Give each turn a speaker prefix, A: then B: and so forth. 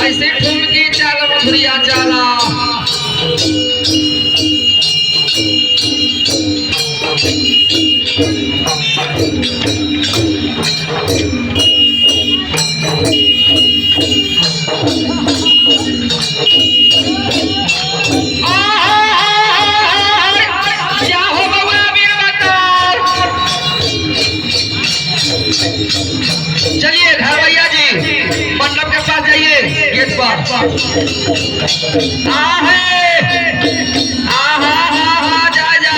A: ऐसे ठुमकी चाल मधुरिया चाला चलिए घर भैया जी मंडप के पास जाइए गेट पर जा